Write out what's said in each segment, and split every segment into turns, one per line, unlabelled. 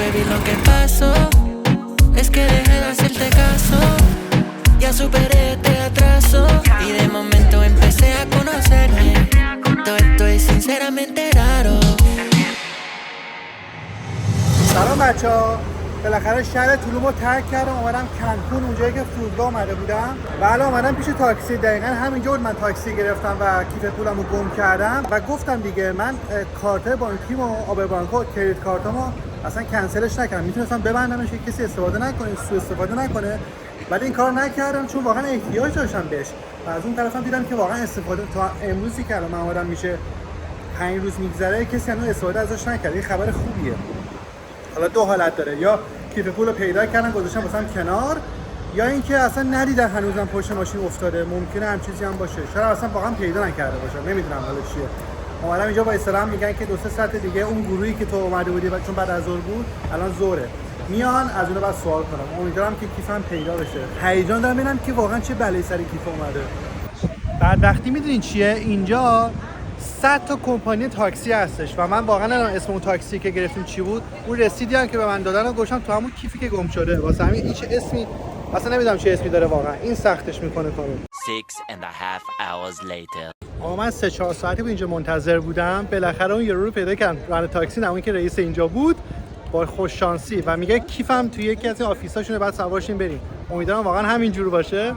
baby, lo que pasó es que dejé de hacerte caso. Ya superé este atraso y de momento empecé a conocerme. Todo esto es sinceramente raro.
سلام بچه‌ها، بالاخره شهر طولوم رو ترک کردم، اومدم کنکون، اونجایی که فرودگاه اومده بودم. بله اومدم پیش تاکسی، دقیقاً همینجا بود من تاکسی گرفتم و کیف پولم رو گم کردم و گفتم دیگه من کارت بانکیمو، آب بانکو، کریدیت کارتامو اصلا کنسلش نکردم، میتونستم ببندمش که کسی استفاده نکنه، سوء استفاده نکنه، ولی این کارو نکردم چون واقعا احتیاج داشتم بهش. و از اون طرفم دیدم که واقعا استفاده تا امروزی که الان من اومدم میشه 5 روز میگذره کسی هنوز استفاده ازش نکرده. این خبر خوبیه. حالا دو حالت داره، یا کیف پول رو پیدا کردن گذاشتن واسم کنار، یا اینکه اصلا ندیدن هنوزم پشت ماشین افتاده. ممکنه هم چیزی هم باشه، شاید اصلا واقعا پیدا نکرده باشم، نمیدونم حالا چیه. اومدم اینجا با استرام میگن که 2-3 ساعت دیگه اون گروهی که تو اومده بودی و چون بعد از ظهر بود الان ظهره میان، از اونها بعد سوال کنم. امیدوارم که کیفم پیدا بشه. هیجان دارم ببینم که واقعا چه بلایی سر کیف اومده. بعد وقتی میدونین چیه، اینجا 100 تا کمپانی تاکسی هستش و من واقعا الان اسم اون تاکسی که گرفتیم چی بود، اون رسیدی هم که به من دادن و گوشم تو همون کیفی که گم شده. واسه همین هیچ اسمی اصلا نمیدونم چه اسمی داره، واقعا این سختش میکنه کارو.
6.5 hours later.
آقا من 3-4 ساعتی بود اینجا منتظر بودم، بالاخره اون یارو رو پیدا کردم، راننده تاکسی، نه اون که رئیس اینجا بود، با خوش شانسی و میگه کیفم توی یکی از این آفیساشونه، بعد سوارشین بریم. امیدوارم واقعا همینجوری باشه.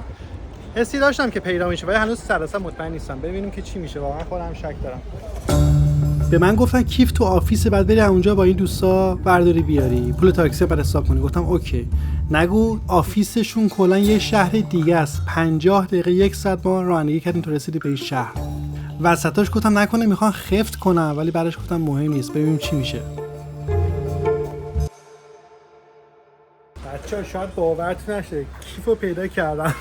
حسی داشتم که پیدا میشه ولی هنوز سراسر مطمئن نیستم. ببینیم که چی میشه، واقعا خودم شک دارم. به من گفتن کیف تو آفیس، بعد بری اونجا با این دوستا برداری بیاری، پول تاکسی بعد حساب کنی. گفتم اوکی. نگو آفیسشون کلا یه شهر دیگه است، 50 دقیقه 1 ساعت ما رانندگی کردیم تو رسیدی به این شهر. وسطاش گفتم نکنه میخوان خفت کنم، ولی بعدش گفتم مهم نیست، ببینیم چی میشه. بچه‌ها شاید باورتون نشه کیفو پیدا کردم.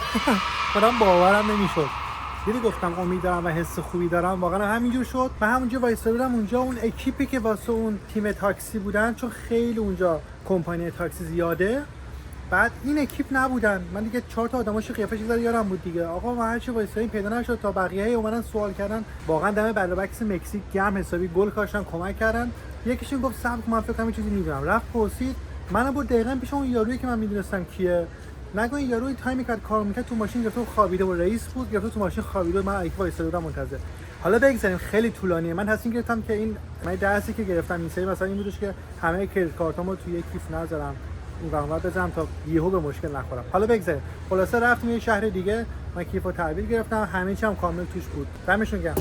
خودم باورم نمیشد. دیدی گفتم امید دارم و حس خوبی دارم، واقعا همینجور شد. و همونجا وایسادم اونجا، اون اکیپی که واسه اون تیم تاکسی بودن، چون خیلی اونجا کمپانی تاکسی زیاده، بعد این اکیپ نبودن. من دیگه 4 تا آدماش قیافش زدم یارم بود دیگه. آقا ما هرچی وایسادیم پیدا نشد تا بقیه اومدن سوال کردن. واقعا دم بلبکس مکزیک گرم حسابی گل کاشتن، کمک کردن. یکیشون گفت صبر کن من فکر کنم چیزی میدونم، رفت پرسید، منو برد دقیقاً پیش اون یارویی که من میدونستم کیه. نگو این یارو تایمی که کار میکرد تو ماشین گرفت خوابیده و رئیس بود، گرفت تو ماشین خوابیده، من ایک وایساده بودم منتظر. حالا بگذاریم خیلی طولانیه. من تصمیم گرفتم که این من درسی که گرفتم این سری مثلا این بودش که همه کریدیت کارتامو توی یک کیف نذارم، این وقت بذارم تا یهو به مشکل نخورم. حالا بگذاریم. خلاصه رفتیم یه شهر دیگه، من کیفو تحویل گرفتم، همه چی هم کامل توش بود. دمشون گرم.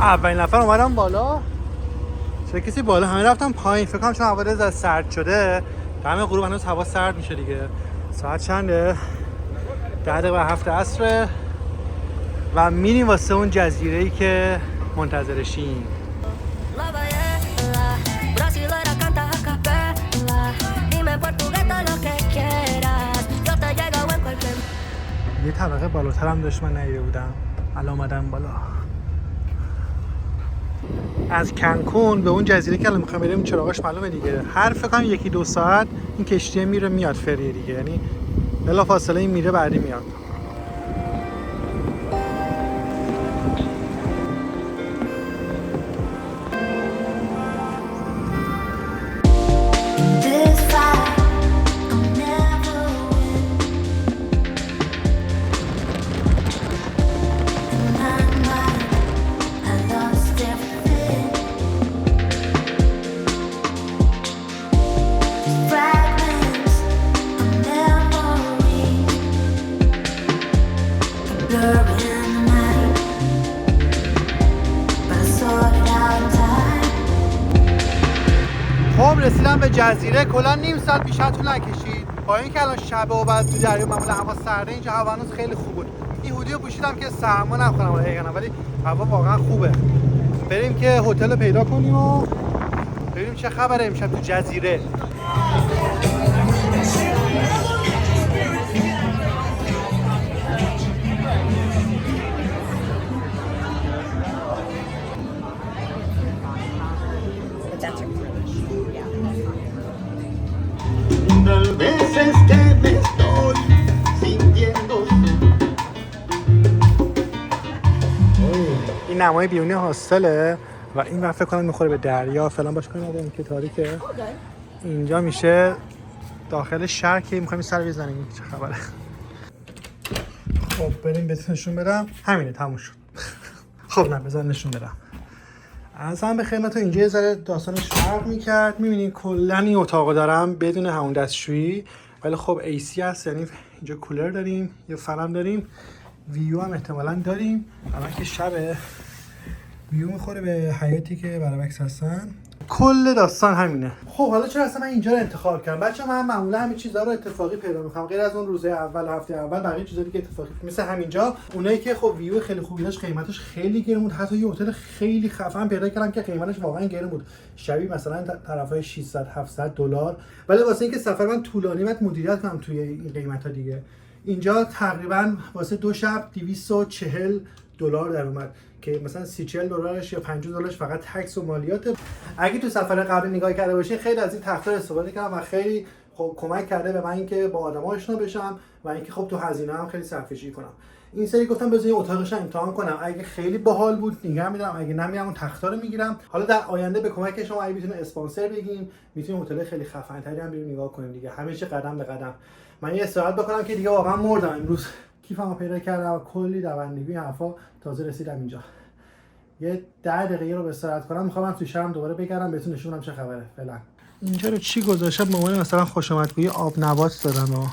اولین نفر اومدم بالا، چه کسی بالا، همه رفتم پایین. فکر کنم چون هوا از سرد شده، دم غروب هنوز هوا سرد میشه دیگه. ساعت چنده؟ 10:07 عصر و میریم واسه اون جزیره‌ای که منتظرشیم. یه طبقه بالاتر هم داشت من ندیده بودم، الان اومدم بالا. از کنکون به اون جزیره که الان میخوایم بریم چراغاش معلومه دیگه، هر فکر کنم 1-2 ساعت این کشتی میره میاد فریه دیگه، یعنی بلا فاصله این میره بعدی میاد. خب رسیدم به جزیره. کلا نیم ساعت بیشتر طول نکشید، با اینکه الان شب و بعد تو دریا معمولا هوا سرده، اینجا هوا هنوز خیلی خوب بود. این هودی رو پوشیدم که سرما نخورم حقیقتا، ولی هوا واقعا خوبه. بریم که هتل پیدا کنیم و ببینیم چه خبره امشب تو جزیره. این نمای بیرونی هاستله و این وقت فکر کنم میخوره به دریا فلان باشه کنم این که تاریکه. اینجا میشه داخل شهر که میخوایم سر بزنیم. چه خبره؟ خب بریم بهتون نشون بدم. همینه تموم شد. خب نه بذار نشون بدم. از هم به خدمتتون اینجا یه ذره داستانش فرق میکرد. میبینید کلا این اتاقو دارم بدون همون دستشویی، ولی خب AC هست، یعنی اینجا کولر داریم، یه فنم داریم، ویو هم احتمالاً داریم. الان که شبه ویو میخوره به حیاتی که برعکس هستن. کل داستان همینه. خب حالا چرا اصلا من اینجا رو انتخاب کردم؟ بچه‌ها من معمولا همین چیزا رو اتفاقی پیدا می‌کنم، غیر از اون روزه اول هفته اول بقیه چیزا دیگه اتفاقی. مثل همینجا اونایی که خب ویو خیلی خوبی داشت قیمتش خیلی گرون بود. حتی یه هتل خیلی خفن پیدا کردم که قیمتش واقعا گرون بود، شبیه مثلا طرفای 600 700 دلار، ولی واسه اینکه سفر من طولانی بود مدیریت کنم توی این قیمتا دیگه. اینجا تقریبا واسه 2 شب 240 دلار در اومد که مثلا 30 دلارش یا 50 دلارش فقط تکس و مالیات. اگه تو سفر قبل نگاه کرده باشین خیلی از این تخت‌ها استفاده کردم و خیلی خب کمک کرده به من اینکه با آدم‌ها آشنا بشم و اینکه خب تو هزینه هم خیلی صرفه‌جویی کنم. این سری گفتم بذار یه اتاقش امتحان کنم، اگه خیلی باحال بود نگه می‌دارم، اگه نمیام اون تخت‌ها رو میگیرم. حالا در آینده به کمک شما اگه بتونیم اسپانسر بگیم میتونیم هتل خیلی خفن‌تری هم بریم نگاه کنیم دیگه. همیشه قدم به قدم. من یه استراحت بکنم که دیگه واقعا مردم امروز. کیفمو پیدا کردم و کلی دوندگی حرفا تازه رسیدم اینجا. یه 10 دقیقه رو استراحت کنم، میخوام تو شهرم دوباره بگردم بهتون نشون بدم چه خبره. فعلا اینجا رو چی گذاشته به عنوان مثلا خوش اومدگویی آب نبات دارن و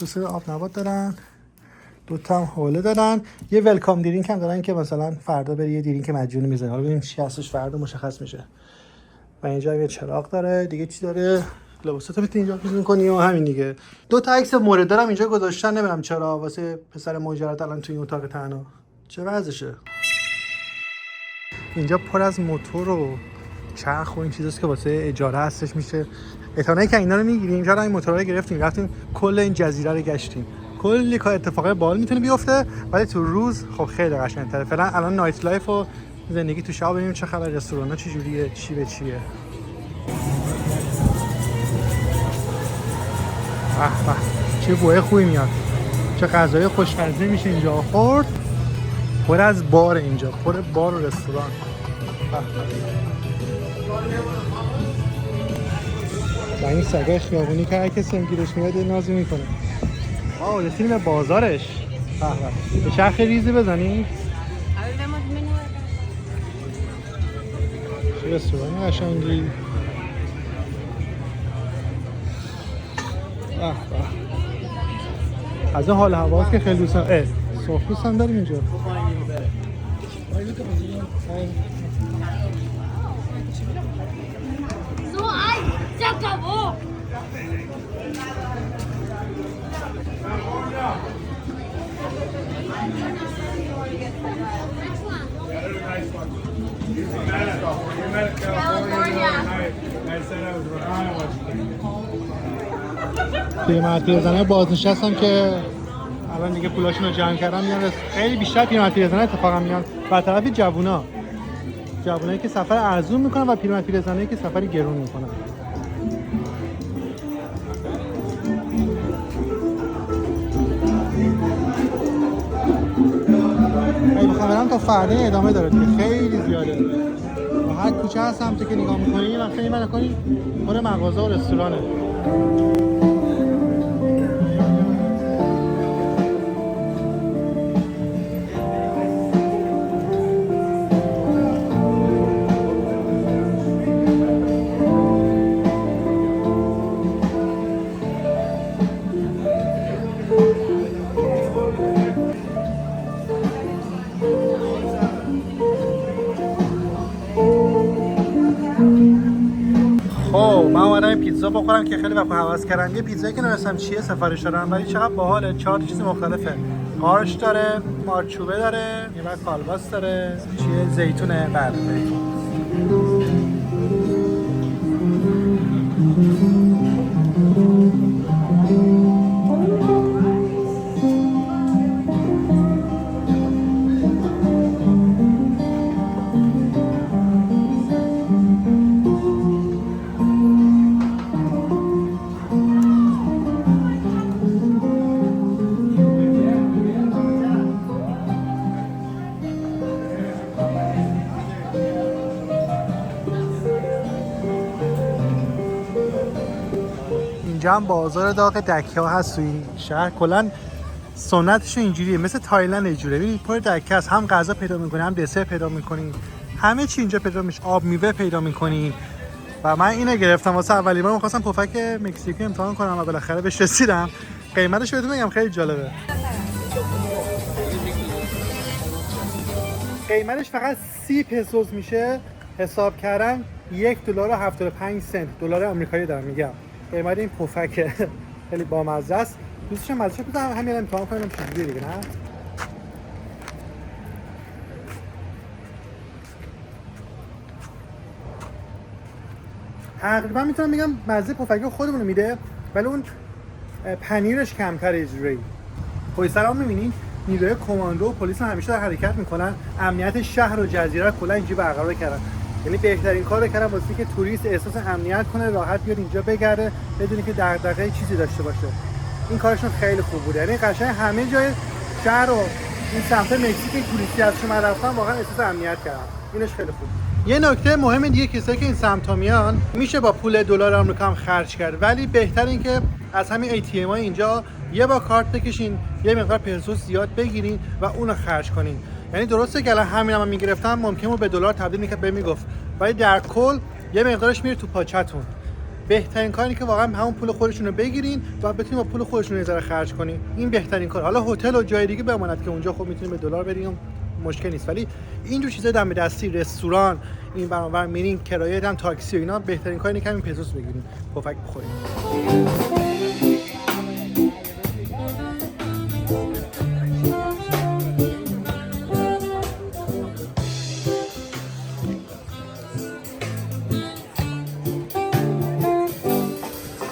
دوستا آب نبات دارن، 2 تا هم حوله دارن، یه ولکام درینک هم دارن که مثلا فردا بری یه درینک مجانی میزنه. حالا ببینیم چی هستش فردا مشخص میشه. و اینجا یه چراغ داره، دیگه چی داره؟ لباساتو میتونی اینجا میز می‌کنی و همین دیگه. 2 تا عکس مورد دارم اینجا گذاشتن، نمیدونم چرا واسه پسر ماجرات الان توی این اتاق تنها. چه وضعشه؟ اینجا پر از موتور و چرخ و این چیزاست که واسه اجاره هستش میشه. احتمالاً که اینا رو میگیریم، اینجا رو این موتورا رو گرفتیم، رفتیم کل این جزیره رو گشتیم. کلی کار اتفاقای باحال میتونه بیفته، ولی تو روز خب خیلی قشنگ‌تره. فعلا الان نایت لایف و زندگی تو شب ببینیم چه خبر، رستورانا چه جوریه، چی به چیه. به چه بوی خوبی میاد، چه غذای خوشمزه میشه اینجا خورد. پر از بار اینجا، پر بار و رستوران. و این سگای خیابونی که هر کسی هم گیرش میاد نازی میکنه. واو رسیدیم به بازارش. به چرخ ریزی بزنیم. چه رستوران قشنگی. از این حال هواست که خیلی دوست دارم. سرخپوست هم داریم اینجا. پیرمرد پیرزنه بازنشستم که الان دیگه پولاشون رو جمع کردن میان، خیلی بیشتر پیرمرد پیرزنه اتفاقا میان برطرف جوونایی که سفر ارزون میکنن و پیرمرد پیرزنایی که سفری گرون میکنن. اگه بخوام برم تا فردا ادامه داره دیگه، خیلی زیاده. و هر کوچه هست سمتی که نگاه میکنی یه وقتی نگاه کنی پر مغازه و رستورانه. پیتزا بخورم که خیلی وقت هوس کردم. یه پیتزایی که نمی‌دونم چیه سفارش دادم ولی چقدر باحاله. 4 چیز مختلفه. قارچ داره، مارچوبه داره، یه بعد کالباس داره، چیه زیتونه، بعد اینجا هم بازار داغ دکه ها هست توی این شهر. کلا سنتش اینجوریه، مثل تایلند اینجوریه. ببین پر دکه است، هم غذا پیدا می‌کنی، هم دسر پیدا می‌کنی، همه چی اینجا پیدا میشه. آب میوه پیدا می‌کنی. و من اینو گرفتم واسه اولی بار. می‌خواستم پفک مکزیکی امتحان کنم و بالاخره بهش رسیدم. قیمتش بهتون میگم خیلی جالبه. قیمتش فقط 30 پسوس میشه. حساب کردن $1.75 دلار آمریکایی دارم میگم. قیمت این پفک خیلی بامزه است. دوستش مزه‌ش بزنم همین امتحان کنم چجوریه دیگه. نه تقریبا میتونم بگم مزه پفک خودمون میده، ولی اون پنیرش کمتر اجوری. پشت سر هم میبینین نیروی کماندو و پلیس همیشه در حرکت میکنن. امنیت شهر و جزیره کلا اینجا برقرار کردن. یعنی بهترین کارو کردن واسه اینکه توریست احساس امنیت کنه، راحت بیاد اینجا بگرده بدون که دغدغه چیزی داشته باشه. این کارشون خیلی خوب بود. یعنی قشنگ همه جای شهر و این سمت مکزیک توریستی از شما رفتن واقعا احساس امنیت کردن. اینش خیلی خوب. یه نکته مهم دیگه کسایی که این سمتا میان میشه با پول دلار آمریکا هم خرج کرد، ولی بهتر این که از همین ATM های اینجا یه با کارت بکشین، یه مقدار پسو زیاد بگیرین و اونو خرج کنین. یعنی درسته که الان همینم میگرفتم ممکنه به دلار تبدیل میکنه به میگفت، ولی در کل یه مقدارش میره تو پاچتون. بهترین کاری که واقعا همون پول خودشون رو بگیرین و بتونین با پول خودشون یه ذره خرج کنین. این بهترین کار. حالا هتل و جای دیگه بماند که اونجا خب میتونین به دلار بدین، مشکل نیست، ولی اینجور چیزا دم دستی، رستوران، این برابر میرین کرایه هم تاکسی و اینا، بهترین کار اینه که همین پسوس بگیرین پفک بخورین.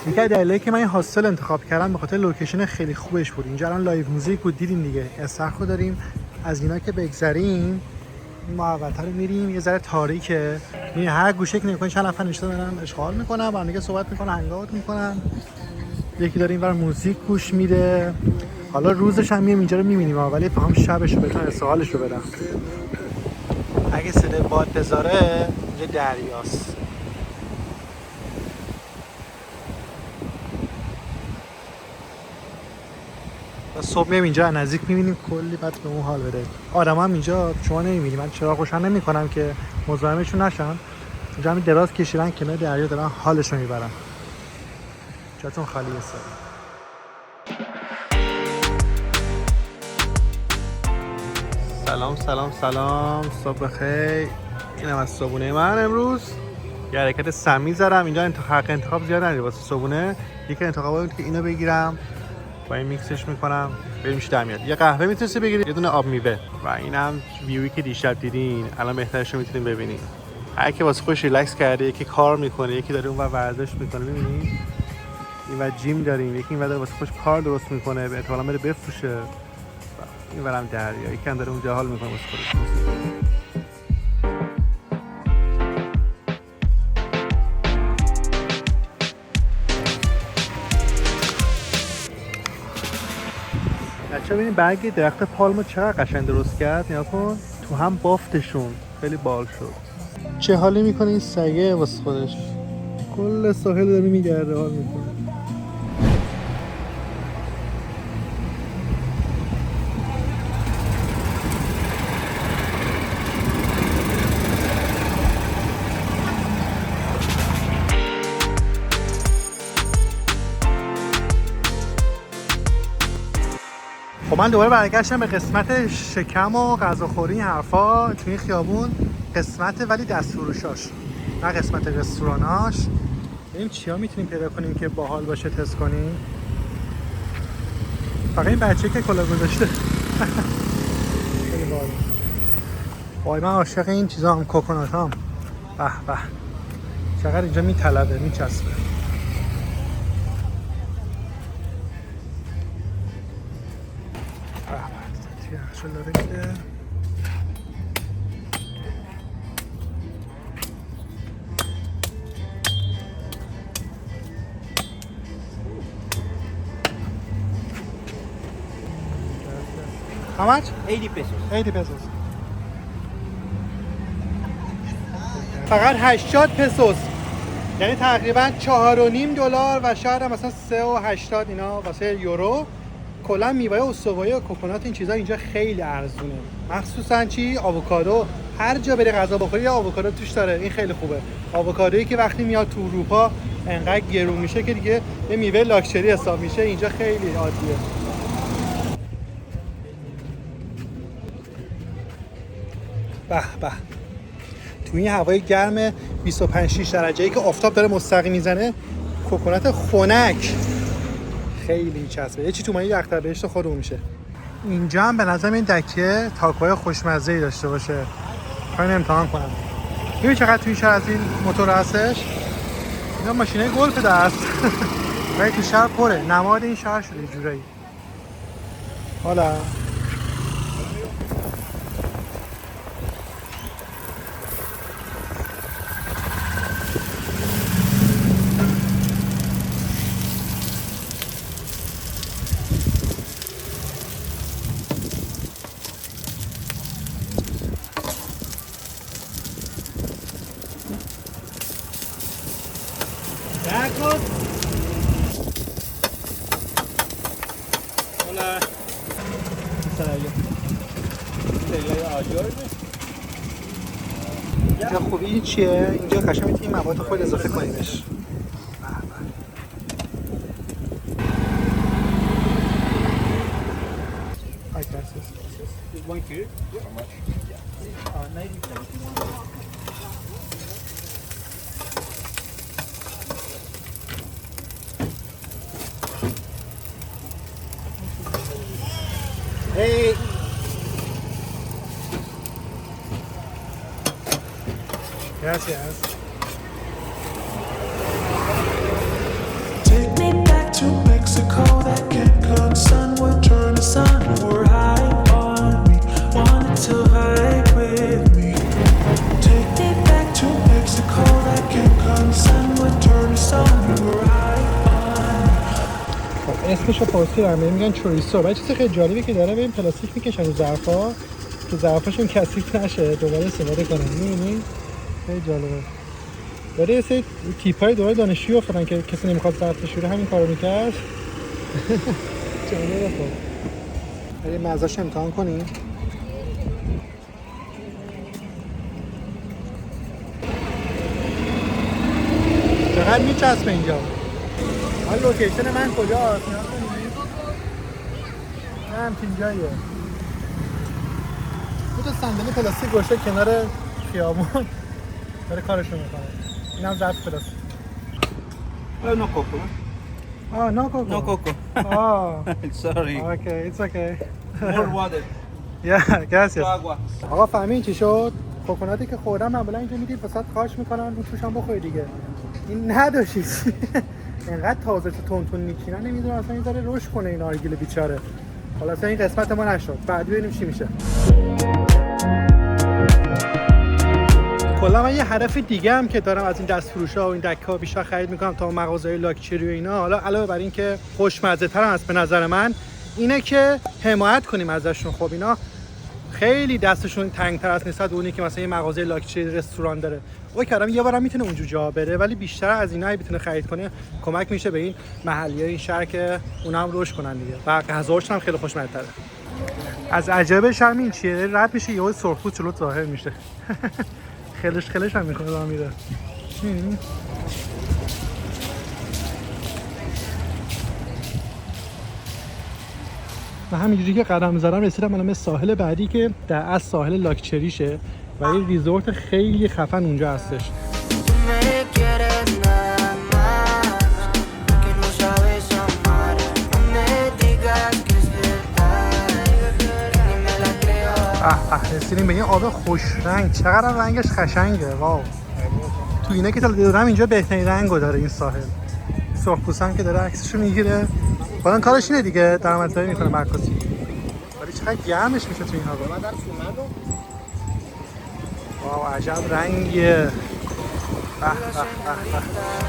یکی از دلایلی که من این هاستل انتخاب کردم به خاطر لوکیشن خیلی خوبش بود. اینجا الان لایو موزیک بود، دیدیم دیگه. استخر داریم. از اینا که بگذریم محوطه رو میریم، یه ذره تاریکه. این هر گوشه که نگاه چند نفر نشسته دارن اشغال میکنن، با هم دیگه صحبت میکنن، هنگات میکنن. یکی داره اینور موزیک گوش میده. حالا روزش هم میام اینجا رو میبینیم، ولی فهم شبش رو بتونم استحالش رو بدم. اگه صدای باد بذاره اینجا دریاست. صبح میام اینجا نزدیک میبینیم کلی، بعد به اون حال بده. آدم هم اینجا شما نمیبینی، من چراغ روشن نمیکنم که مزاحمشون نشن. اینجا همین دراز کشیدن کنار دریا دارن حالشو میبرن. جاتون خالیه سر. سلام سلام سلام، صبح بخیر. اینم از صبحونه من امروز. یه حرکت سمی زدم اینجا. انتخاب زیاد نداره واسه صبحونه. یکی انتخابا بود که اینو بگیرم با این میکسش میکنم ببینیم چی در میاد. یه قهوه میتونید بگیرید، یه دونه آب میوه و اینم ویوی که دیشب دیدین الان بهترش رو میتونید ببینید. هر کی واسه خودش ریلکس کرده، یکی کار میکنه، یکی داره اونور ورزش میکنه. ببینید اینور جیم داریم، یکی اینور داره واسه خودش کار درست میکنه، به احتمال بره بفروشه. اینورم دریا، یکی هم داره اونجا حال میکنه واسه خودش. بچه ببینید برگ درخت پالمو چقدر قشنگ درست کرد. نیا کن تو هم بافتشون خیلی بال شد. چه حالی میکنه این سگه واسه خودش، کل ساحل داره میگرده حال میکنه. خب من دوباره برگشتم به قسمت شکم و غذاخوری این حرفا توی این خیابون. قسمت ولی دستفروشاش، نه قسمت رستوراناش. ببینیم چیا میتونیم پیدا کنیم که باحال باشه تست کنیم. فقط این بچه که کلا گذاشته خیلی باحال. وای من عاشق این چیزا هم، کوکونات هم. به به چقدر اینجا میطلبه، میچسبه. یخچال داره میده. How much?
80 pesos.
80 pesos. فقط 80 پسوس. یعنی تقریبا 4.5 دلار و شاید هم مثلا 3.80 اینا واسه یورو. کلا میوه استوایی و کوکونات این چیزا اینجا خیلی ارزونه، مخصوصا چی آووکادو. هر جا بری غذا بخوری یا آووکادو توش داره. این خیلی خوبه. آووکادویی که وقتی میاد تو اروپا انقدر گرون میشه که دیگه یه میوه لاکچری حساب میشه، اینجا خیلی عادیه. به به، تو این هوای گرم 25-6 درجه‌ای که آفتاب داره مستقیم میزنه، کوکونات خنک خیلی چسبه. یه چی تو مایه اختر بهشت خودمون میشه. اینجا هم به نظرم این دکه تاکوهای خوشمزه‌ای داشته باشه. خواهیم امتحان کنم. می‌بینی چقدر توی شهر از این موتور هستش؟ اینا ماشینای گلف دست. ولی تو شهر پره. نماد این شهر شده یه جورایی. حالا اینجا خوبی چیه؟ اینجا قشنگ میتونی مواد خود اضافه کنیمش. Hey. Gracias.
Take me back to Mexico. That Cancun sun would turn the sun. Were high on me, wanted to hide with me. Take me back to Mexico. That Cancun sun would turn the sun. Were high on me.
اسمشو پرسیدم میگن چوریسو. ولی چیز خیلی جالبی که داره، ببین پلاستیک میکشن رو ظرفا که ظرفاشون کثیف نشه دوباره استفاده کنن. میبینی خیلی جالبه. داره یه سری تیپای دوره دانشجویی افتادن که کسی نمیخواد ظرف بشوره همین کارو میکرد. جالبه. خب بریم مزه‌اش امتحان کنیم. چقدر میچسبه اینجا. حالا لوکیشن من کجاست؟ نه همچین جاییه. دو تا صندلی پلاستیک گوشه کنار خیابون داره کارشو میکنه. اینم ظرف پلاستیک.
No coco.
No coco.
No coco. Sorry.
Okay, it's okay.
More water.
Yeah, gracias.
Agua.
آقا فهمین چی شد؟ کوکوناتی که خوردم معمولا اینجا میدید وسط خارج میکنن اون توش هم بخوری دیگه. این نداشید. اینقدر تازه تو تون میچینن نمیدونم اصلا این ذره رشد کنه این آرگیل بیچاره. حالا اصلا این قسمت ما نشد. بعد ببینیم چی میشه. کلا من یه هدف دیگه هم که دارم از این دستفروش‌ها و این دک‌ها بیشتر خرید میکنم تا مغازه‌های لاکچری و اینا، حالا علاوه بر این که خوشمزه‌تر هم هست به نظر من، اینه که حمایت کنیم ازشون. خب اینا خیلی دستشون تنگ‌تر از نسبت به اونی که مثلا یه مغازه لاکچری رستوران داره. اوکی آدم یه بارم میتونه اونجا جا بره، ولی بیشتر از اینا بتونه خرید کنه کمک میشه به این محلی‌های این شهر که اونا هم رشد کنن دیگه. و غذاهاشون هم خیلی خوشمزه‌تره. از عجبش هم این چیه، رد میشه یهو سرخپوست جلوت ظاهر میشه. خلش هم میکنه راه میره. و همینجوری که قدم زدم رسیدم الان به ساحل بعدی که در اصل ساحل لاکچریشه و یه ریزورت خیلی خفن اونجا هستش. رسیدیم به این آب خوش رنگ. چقدر رنگش قشنگه. واو. تو اینه که تا دیدم اینجا بهترین رنگو داره این ساحل. سرخپوستم که داره عکسشو میگیره. بعدن کارش اینه دیگه، درآمدزایی میکنه معکوسی. ولی چقدر گرمش میشه تو این هوا. واو عجب رنگیه. به به به به.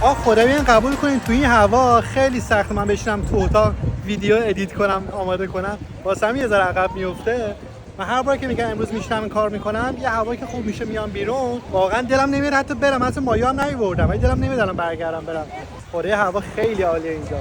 خدا بیان قبول کنین تو این هوا خیلی سخت من بشینم تو اتاق ویدیو ادیت کنم آماده کنم، واسه همین یه ذره عقب میفته. من هر بار که میگم امروز میشینم این کار میکنم یه هوایی که خوب میشه میام بیرون، واقعا دلم نمیاد حتی برم، اصلا مایه هم نمیبردم ولی دلم نمیاد الان برگردم برم. خدا هوا خیلی عالیه اینجا.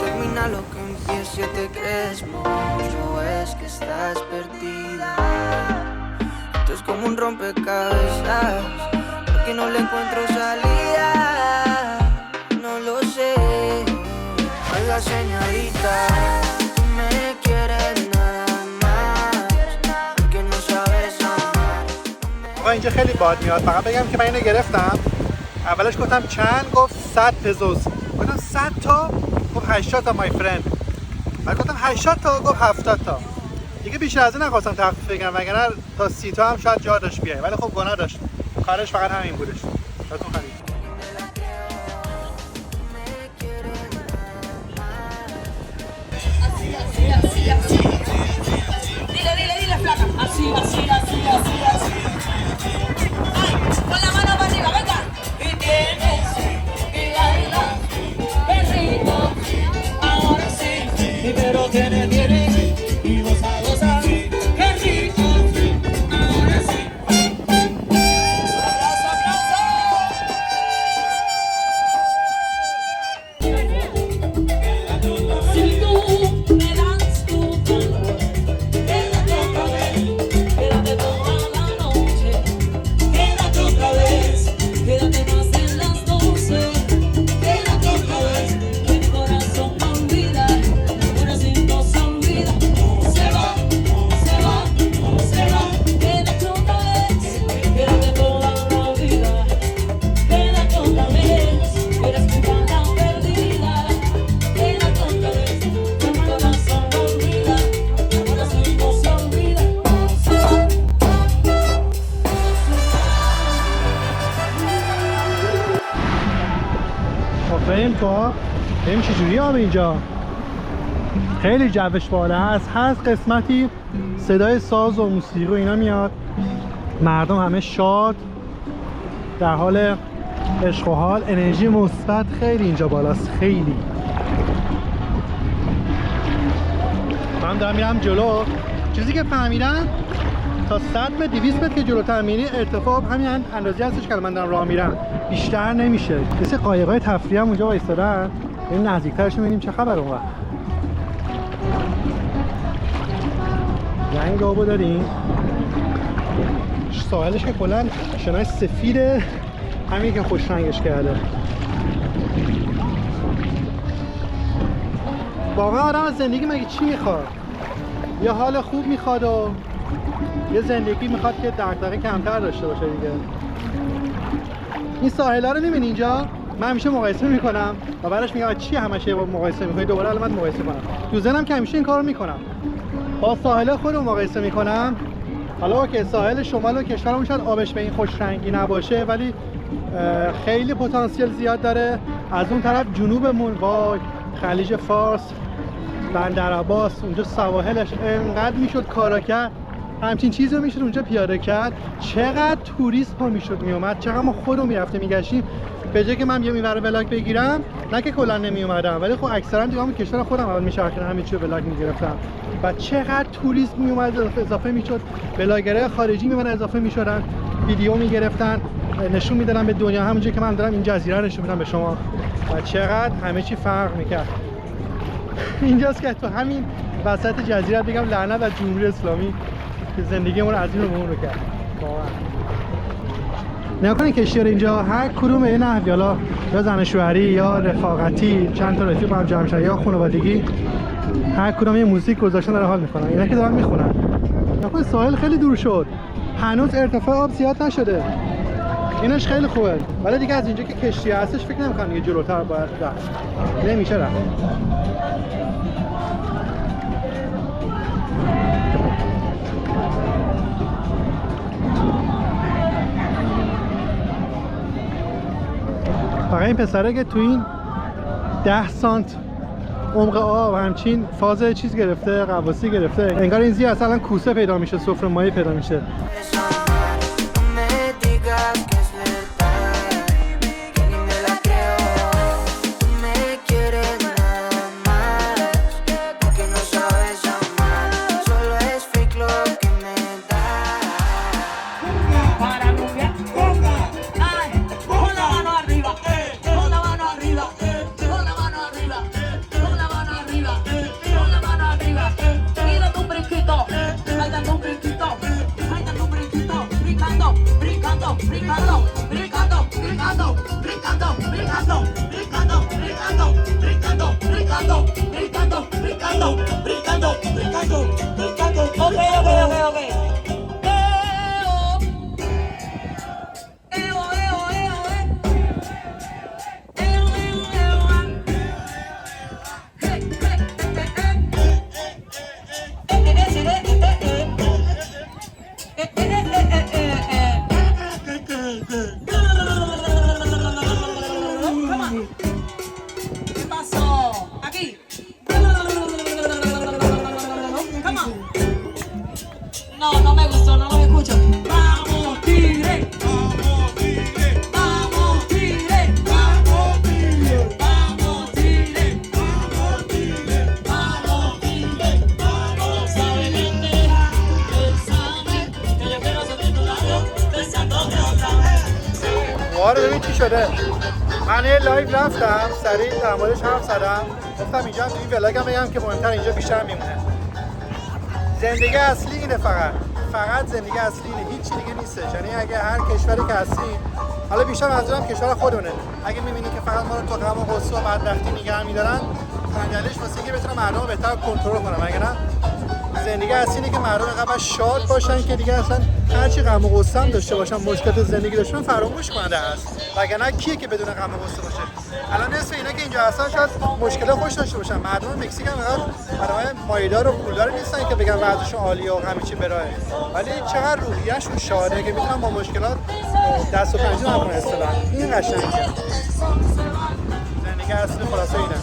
Termina lo que empieza y te crees mucho, es que estás perdida. Esto es como un rompecabezas, porque no le encuentro salida. No lo sé, oiga señorita, tú me quieres nada más, porque no sabes amar.
اینجا خیلی باد میاد. فقط بگم که من اینو گرفتم، اولش گفتم چند، گفت 100 پزوس. گفتم 100 تا، گفت 80 تا مای فرند. بعد گفتم 80 تا، گفت 70 تا. دیگه بیشتر از این نخواستم تخفیف بگم وگرنه تا 30 تا هم شاید جا داشت بیای، ولی خب گناه داشت، کارش فقط همین بودش. براتون خرید.
Dile, flaca. Así. Ay, con la mano para arriba, venga. Y tienes que bailar, qué rico. Ahora sí, pero tiene y goza, qué rico. Ahora sí. Aplauso. Si tú me das tu calor, quédate otra vez, quédate toda la noche, quédate otra vez, quédate más en las 12, quédate otra vez, que mi corazón no olvida, mi corazoncito se olvida, se va, quédate otra vez, quédate toda la vida, quédate otra vez, eres mi bala perdida, quédate otra vez, que mi corazón no olvida, mi corazoncito se olvida, se va.
خب بریم تو بریم چجوری آب اینجا. خیلی جوش بالا هست. هست قسمتی صدای ساز و موسیقی و اینا میاد، مردم همه شاد در حال عشق و حال، انرژی مثبت خیلی اینجا بالاست. خیلی من دارم میرم جلو. چیزی که فهمیدم تا 100 متر 200 متر که جلوتر میری ارتفاع همین اندازه هستش که من دارم راه میرم، بیشتر نمیشه. مثل قایقای تفریحی هم اونجا وایسادن. بریم نزدیکترش ببینیم چه خبر اونور. رنگ آبو داریم. ساحلش که کلا شنای سفیده، همین که خوش رنگش کرده. واقعا آدم از زندگی مگه چی میخواد؟ یه حال خوب میخواد و یه زندگی میخواد که دغدغه کمتر داشته باشه دیگه. این ساحل‌ها رو می‌بینی اینجا؟ من همیشه مقایسه میکنم و بعدش میگم چی همش با مقایسه میکنی؟ دوباره الان مقایسه کنم. تو ذهنم که همیشه این کارو میکنم. با ساحل خودم مقایسه میکنم. حالا که ساحل شمال و کشورمون شاید آبش به این خوش رنگی نباشه ولی خیلی پتانسیل زیاد داره. از اون طرف جنوبمون با خلیج فارس، بندر عباس، اونجا سواحلش انقدر میشد کارا کرد، همچین چیزی رو میشد اونجا پیاده کرد. چقدر توریست ها میشد میومد، چقدر ما خودمون میرفتیم میگشتیم. به جای که من یه میوره ولاگ بگیرم، نه که کلا نمی اومدم ولی خب اکثرا دیگه همون کشور خودم اول میچرخیدم همین چیزو ولاگ میگرفتم و چقدر توریست میومد اضافه میشد، ولاگرای خارجی میومدن اضافه میشدن، ویدیو میگرفتن نشون میدادن به دنیا، همونجوری که من دارم این جزیره رو نشون میدم به شما و چقدر همه چی فرق میکرد. اینجاست که تو همین وسط جزیره بگم لعنت بر جمهوری اسلامی که زندگیمون رو از این رو به اون رو کرد. نگاه کنید کشتی اینجا هر کدوم به نحوی، حالا یا زن شوهری یا رفاقتی، چند تا رفیق هم جمع شدن یا خانوادگی، هر کدوم یه موزیک گذاشتن داره حال میکنن. اینا که دارن میخونن. نگاه کنید ساحل خیلی دور شد، هنوز ارتفاع آب زیاد نشده، اینش خیلی خوبه، ولی دیگه از اینجا که کشتی هستش فکر نمی‌کنم دیگه جلوتر باید رفت. نمیشه رفت. فقط این پسره که تو این 10 سانت عمق آب همچین فاز چیز گرفته، غواصی گرفته، انگار این زیر اصلا کوسه پیدا میشه، سفره ماهی پیدا میشه. ببین چی شده. من یه لایو رفتم سریع در موردش حرف زدم، گفتم اینجا تو این ولاگم بگم که مهمتر اینجا بیشتر میمونه. زندگی اصلی اینه، فقط زندگی اصلی اینه، هیچ چی دیگه نیستش. یعنی اگه هر کشوری که هستی، حالا بیشتر منظورم کشور خودمونه، اگه میبینی که فقط ما رو تو غم و غصه و بدبختی نگه می‌دارن، دلیلش واسه اینکه بتونن مردم رو بهتر کنترل کنن. مگه نه زندگی اصلی اینه که مردم اینقدر شاد باشن که دیگه اصلا هر چی غم و غصه هم داشته باشن، مشکلات زندگی داشتن فراموش کننده است. وگرنه کیه که بدون غم و غصه باشه؟ الان نصف اینا که اینجا هستن شاید مشکلات خوش داشته باشن. مردم مکزیک هم اینقدر آدمای مایدار و پولدار نیستن که بگن وضعشون عالیه و همه چی براهه، ولی چقدر روحیه‌شون شاده که میتونن با مشکلات دست و پنجه نکنن. اصطلاحاً این قشنگه. زندگی اصلی خلاصه اینه.